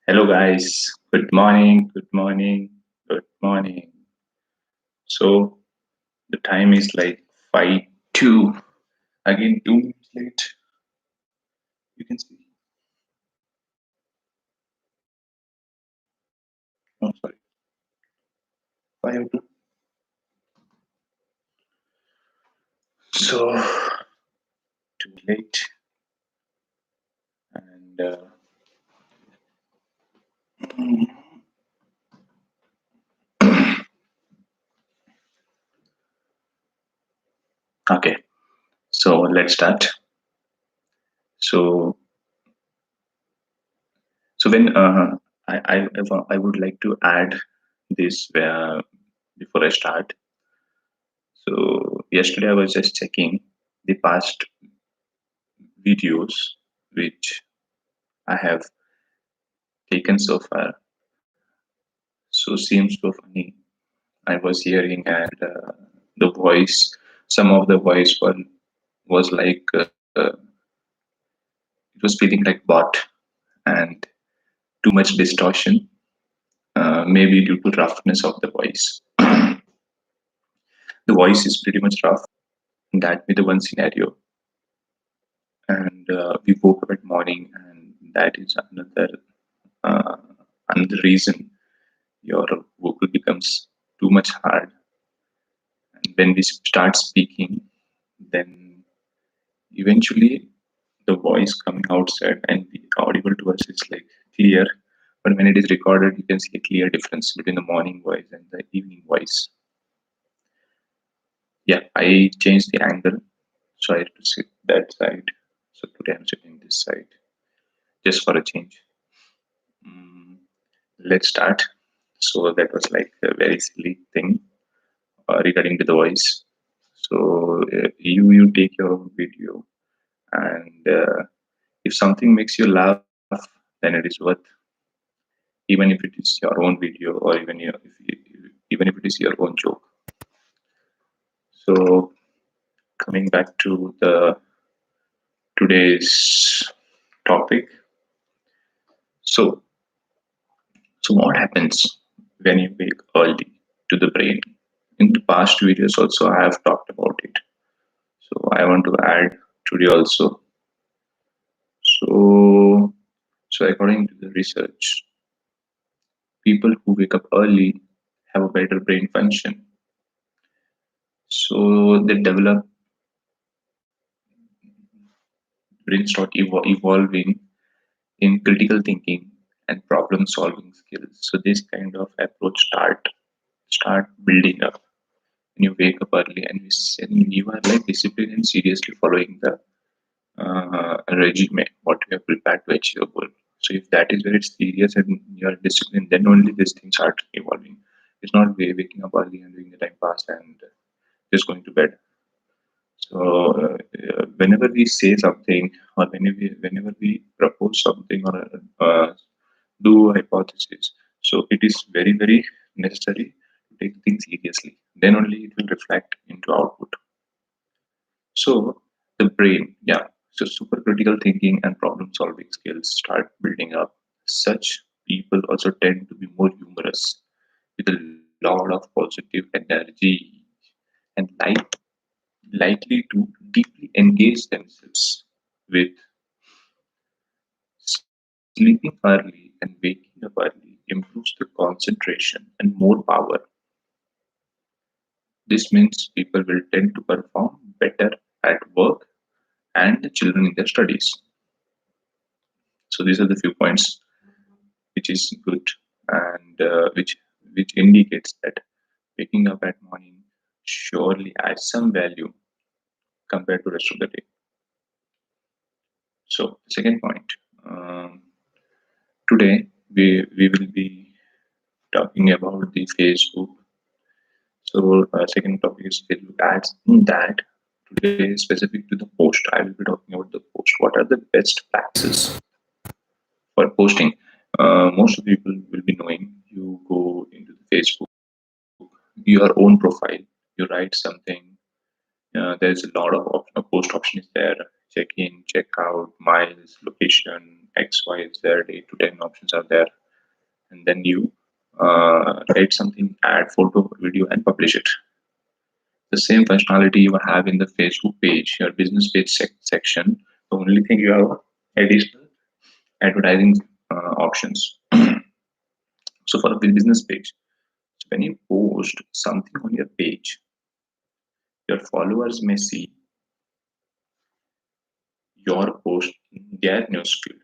Hello, guys. Good morning. Good morning. Good morning. So the time is like 5:02. Again, 2 minutes late. You can see. Oh, sorry. 5:02. So too late. And okay. So let's start. So so when I would like to add this before I start. So yesterday I was just checking the past videos which I have taken so far. So seems so funny. I was hearing and the voice, some of the voice was like it was feeling like bot and too much distortion, maybe due to roughness of the voice. The voice is pretty much rough. That be the one scenario, and we woke up at morning, and that is uh, another reason your vocal becomes too much hard. And when we start speaking, then eventually the voice coming outside and be audible to us is like clear. But when it is recorded, you can see a clear difference between the morning voice and the evening voice. Yeah, I changed the angle, so I had to sit that side. So today I'm sitting this side just for a change. Mm, let's start. So that was like a very silly thing regarding to the voice. So you take your own video, and if something makes you laugh, then it is worth, even if it is your own video or even if it is your own joke. So coming back to the today's topic. So so what happens when you wake early to the brain? In the past videos also I have talked about it. So I want to add today also. So according to the research, people who wake up early have a better brain function. So they develop brain start evolving in critical thinking and problem solving skills. So this kind of approach start building up when you wake up early and you are like disciplined and seriously following the regime what you have prepared to achieve a goal. So if that is very serious and you are disciplined, then only these things start evolving. It's not waking up early and doing the time pass and just going to bed. So whenever we say something or whenever we propose something or do a hypothesis, so it is very necessary to take things seriously. Then only it will reflect into output. So the brain, yeah. So supercritical thinking and problem solving skills start building up. Such people also tend to be more humorous with a lot of positive energy and likely to deeply engage themselves with sleeping early and waking up early improves the concentration and more power. This means people will tend to perform better at work and the children in their studies. So these are the few points which is good and which indicates that waking up at morning surely adds some value compared to rest of the day. So the second point, um, today we will be talking about the Facebook. So second topic is Facebook ads. In that today specific to the post, I will be talking about the post. What are the best practices for posting? Most of the people will be knowing. You go into the Facebook, your own profile, you write something. There's a lot of post option is there. check in, check out, miles, location, X, Y, Z, 8 to 10 options are there. And then you write something, add photo, video, and publish it. The same functionality you have in the Facebook page, your business page section. The only thing you have additional advertising options. So for a business page, so when you post something on your page, your followers may see your post in their newsfeed.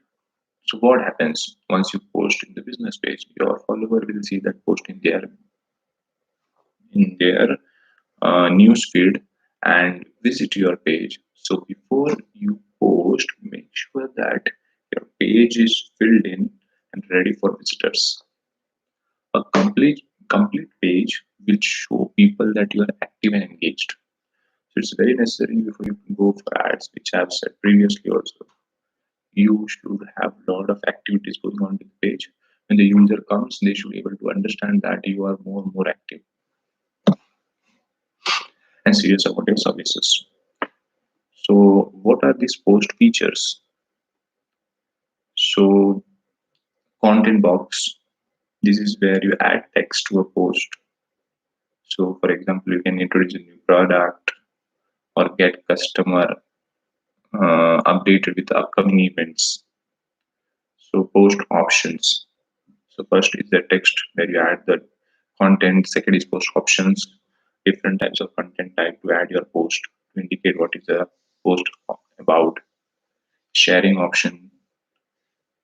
So what happens once you post in the business page? Your follower will see that post in their newsfeed and visit your page. So before you post, make sure that your page is filled in and ready for visitors. A complete page will show people that you are active and engaged. So it's very necessary before you can go for ads, which I have said previously also. You should have a lot of activities going on with the page. When the user comes, they should be able to understand that you are more active and serious about your services. So, what are these post features? So, content box. This is where you add text to a post. So, for example, you can introduce a new product or get customer updated with upcoming events. So, post options. So, first is the text where you add the content. Second is post options, different types of content type to add your post to indicate what is the post about. Sharing option,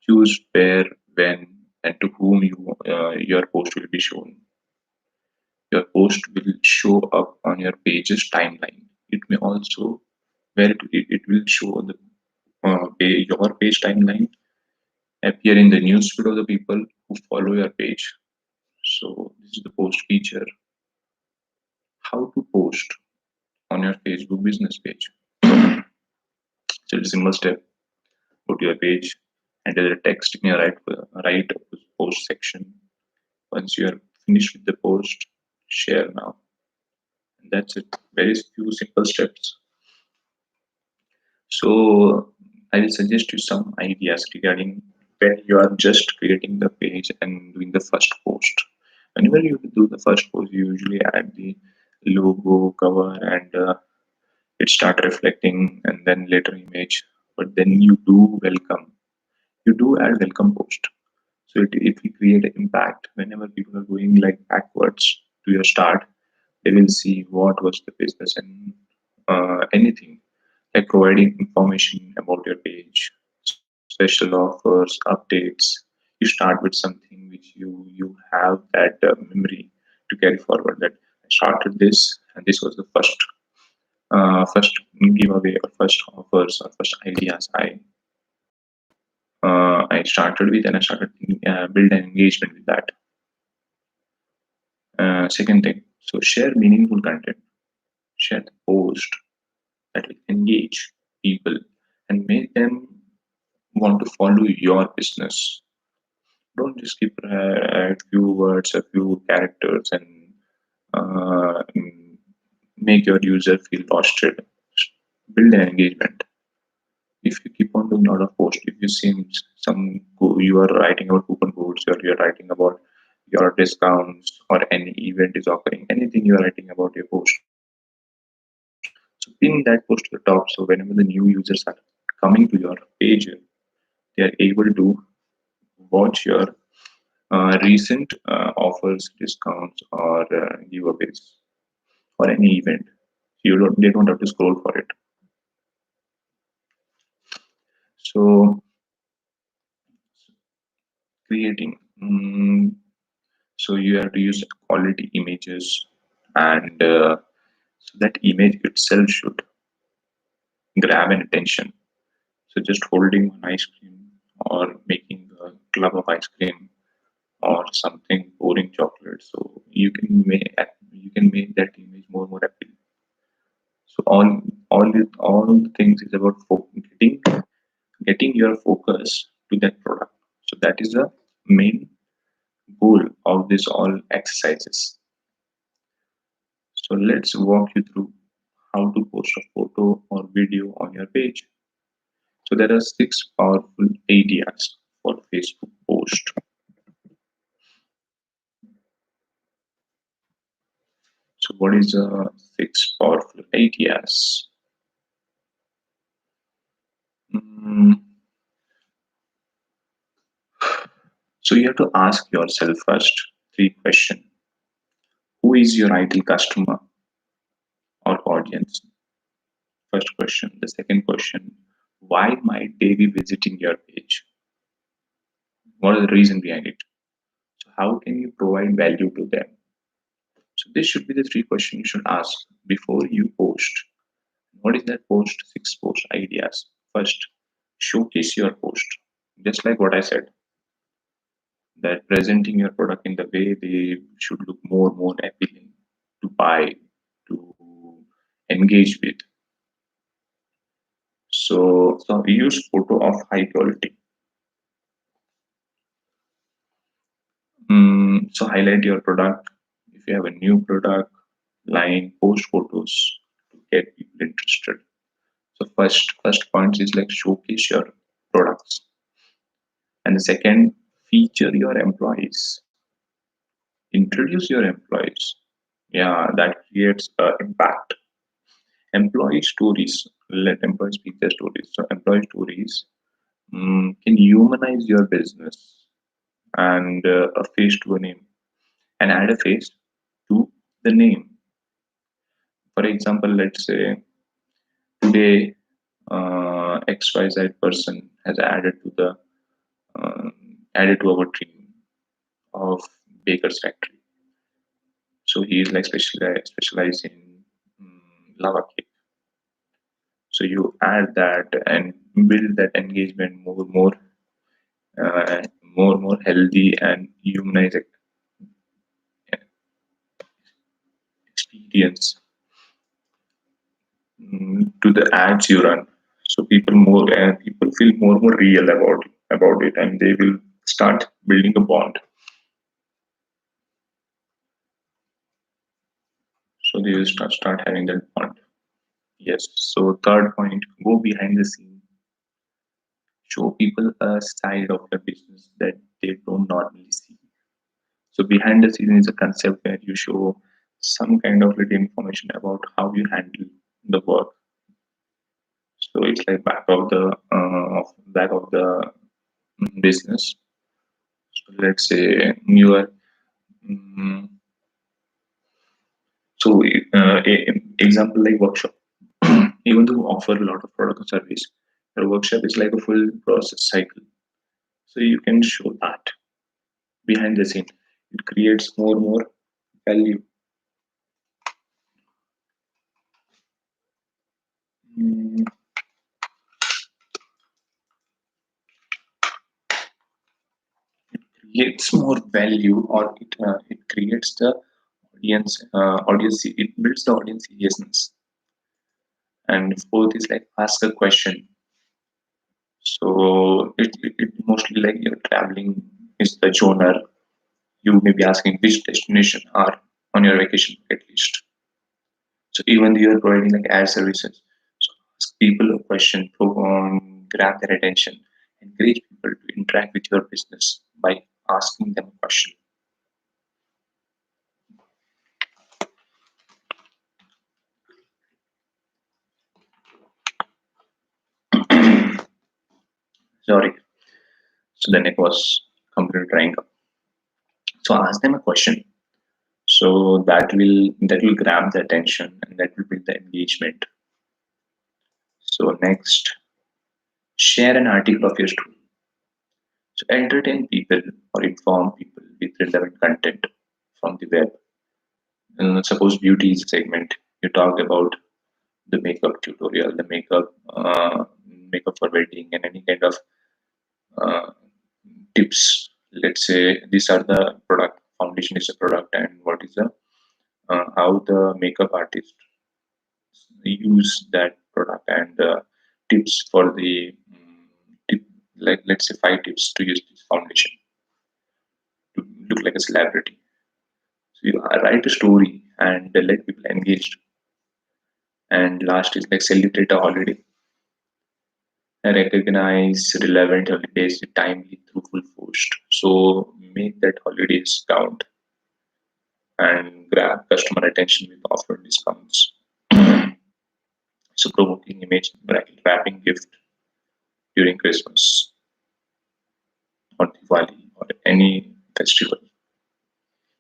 choose where, when, and to whom your post will be shown. Your post will show up on your page's timeline. It may also where it will show on the your page timeline, appear in the newsfeed of the people who follow your page. So this is the post feature. How to post on your Facebook business page. So it's a simple step. Go to your page, enter the text in your right post section. Once you are finished with the post, share now. And that's it. Very few simple steps. So I will suggest you some ideas regarding when you are just creating the page and doing the first post. Whenever you do the first post, you usually add the logo, cover, and it start reflecting, and then later image. But then you do add welcome post. So it will create an impact whenever people are going like backwards to your start. They will see what was the business and anything like providing information about your page, special offers, updates. You start with something which you have that memory to carry forward. That I started this, and this was the first giveaway or first offers or first ideas I started with, and I started build an engagement with that. Second thing, so share meaningful content. Share the post that will engage people and make them want to follow your business. Don't just keep a few words, a few characters, and uh, mm, make your user feel lost. Build an engagement. If you keep on doing a lot of posts, if you see you are writing about coupon codes, or you're writing about your discounts, or any event is occurring, anything you are writing about your post. So pin that post to the top. So whenever the new users are coming to your page, they are able to watch your recent offers, discounts, or giveaways, or any event. They don't have to scroll for it. So creating. So you have to use quality images, and so that image itself should grab an attention. So just holding one ice cream, or making a club of ice cream, or something pouring chocolate. So you can make that image more appealing. So all the things is about getting your focus to that product. So that is the main goal of this all exercises. So let's walk you through how to post a photo or video on your page. So there are six powerful ideas for Facebook post. So what is the six powerful ideas? Mm, so you have to ask yourself first three questions. Who is your ideal customer or audience? First question. The second question, why might they be visiting your page? What is the reason behind it? So how can you provide value to them? So this should be the three questions you should ask before you post. What is that post? Six post ideas. First, showcase your post. Just like what I said, that presenting your product in the way they should look more appealing to buy, to engage with. So we use photo of high quality. So highlight your product. If you have a new product line, post photos to get people interested. So first point is like showcase your products, and the second, feature your employees, introduce your employees. Yeah, that creates impact. Employee stories, let employees speak their stories. So employee stories can humanize your business and a face to a name, and add a face to the name. For example, let's say today XYZ person has um, added to our team of baker's factory. So he is like specialized in lava cake. So you add that and build that engagement more healthy and humanized experience to the ads you run. So people feel more real about it, and they will start building a bond. So they will start having that bond. Yes. So third point, go behind the scene. Show people a side of the business that they don't normally see. So behind the scene is a concept where you show some kind of little information about how you handle the work. So it's like back of the business. So let's say you are mm, so example like workshop. Even though we offer a lot of product and service, your workshop is like a full process cycle. So you can show that behind the scene. It creates more value. Mm, creates more value, or it creates the audience. It builds the audience seriousness. And fourth is like ask a question. So it mostly like you're traveling is the genre. You may be asking which destination are on your vacation at least. So even though you're providing like ad services, so ask people a question to grab their attention, encourage people to interact with your business by asking them a question. Sorry. So then it was completely drying up. So ask them a question. So that will grab the attention and that will build the engagement. So next, share an article of your story. So entertain people or inform people with relevant content from the web. Suppose beauty is a segment, you talk about the makeup tutorial, the makeup for wedding, and any kind of uh, tips. Let's say these are the product. Foundation is a product, and what is the how the makeup artist use that product, and tips for the tip, like let's say 5 tips to use this foundation to look like a celebrity. So you write a story and let people engaged. And last is like celebrate a holiday Recognize relevant holidays with timely, truthful post. So make that holidays count and grab customer attention with offer discounts. So provoking image bracket wrapping gift during Christmas or Diwali or any festival.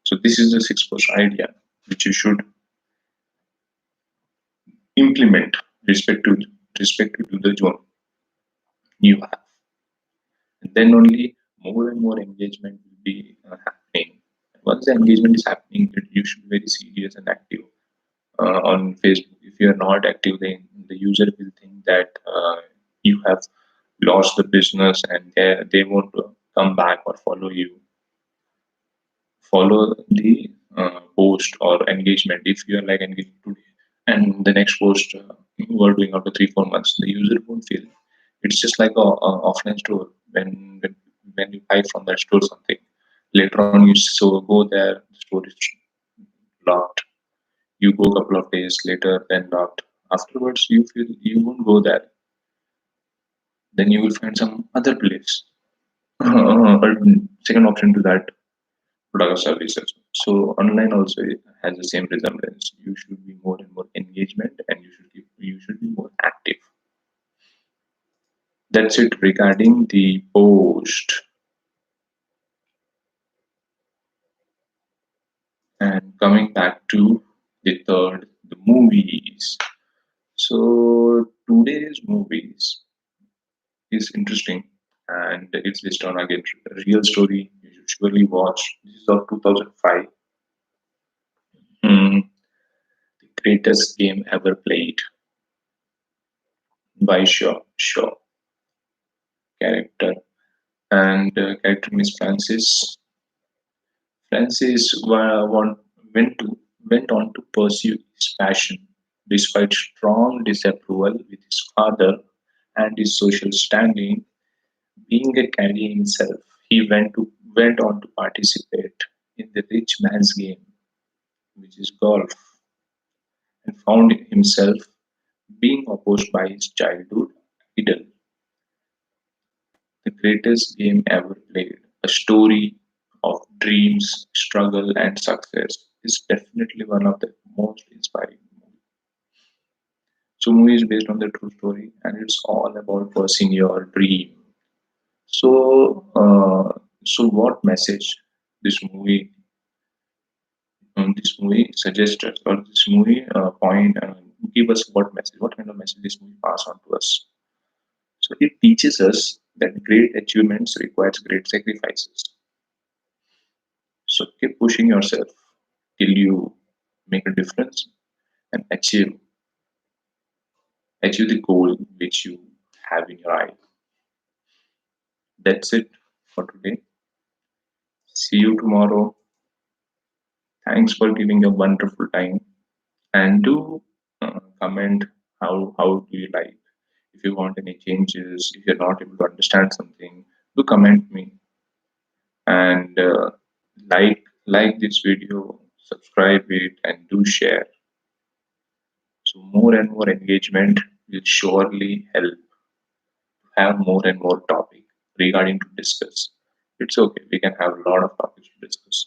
So this is the six post idea which you should implement respect to the zone you have. And then only more and more engagement will be happening. Once the engagement is happening, you should be very serious and active on Facebook. If you are not active, then the user will think that you have lost the business and they won't come back or follow you. Follow the post or engagement. If you are like engaged today and the next post you are doing after 3 4 months, the user won't feel. It's just like a offline store when you buy from that store something. Later on, you so go there, the store is locked. You go a couple of days later, then locked. Afterwards, you feel you won't go there. Then you will find some other place. But second option to that product or services. So online also has the same resemblance. You should be more and more engagement, and you should be more active. That's it regarding the post. And coming back to the third, the movies. So today's movies is interesting, and it's based on again a real story. You should surely watch. This is of 2005. Hmm, the greatest game ever played by Shaw character, and character Miss Francis. Francis went on to pursue his passion despite strong disapproval with his father and his social standing. Being a career himself, he went on to participate in the rich man's game, which is golf, and found himself being opposed by his childhood idol, the greatest game ever played. A story of dreams, struggle, and success is definitely one of the most inspiring movies. So, movie is based on the true story, and it's all about pursuing your dream. So, what message this movie suggests us, or this movie point give us what message, what kind of message this movie pass on to us. So it teaches us that great achievements requires great sacrifices. So keep pushing yourself till you make a difference and achieve the goal which you have in your eye. That's it for today. See you tomorrow. Thanks for giving a wonderful time, and do comment how do you like. If you want any changes, if you're not able to understand something, do comment me and like this video, subscribe it, and do share. So more and more engagement will surely help have more and more topic regarding to discuss. It's okay, we can have a lot of topics to discuss.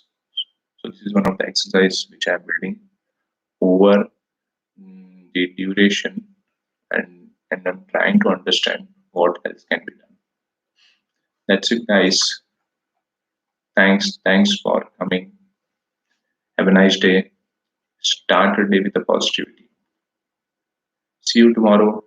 So this is one of the exercise which I'm building over the duration, and I'm trying to understand what else can be done. That's it, guys. Thanks for coming. Have a nice day. Start your day with a positivity. See you tomorrow.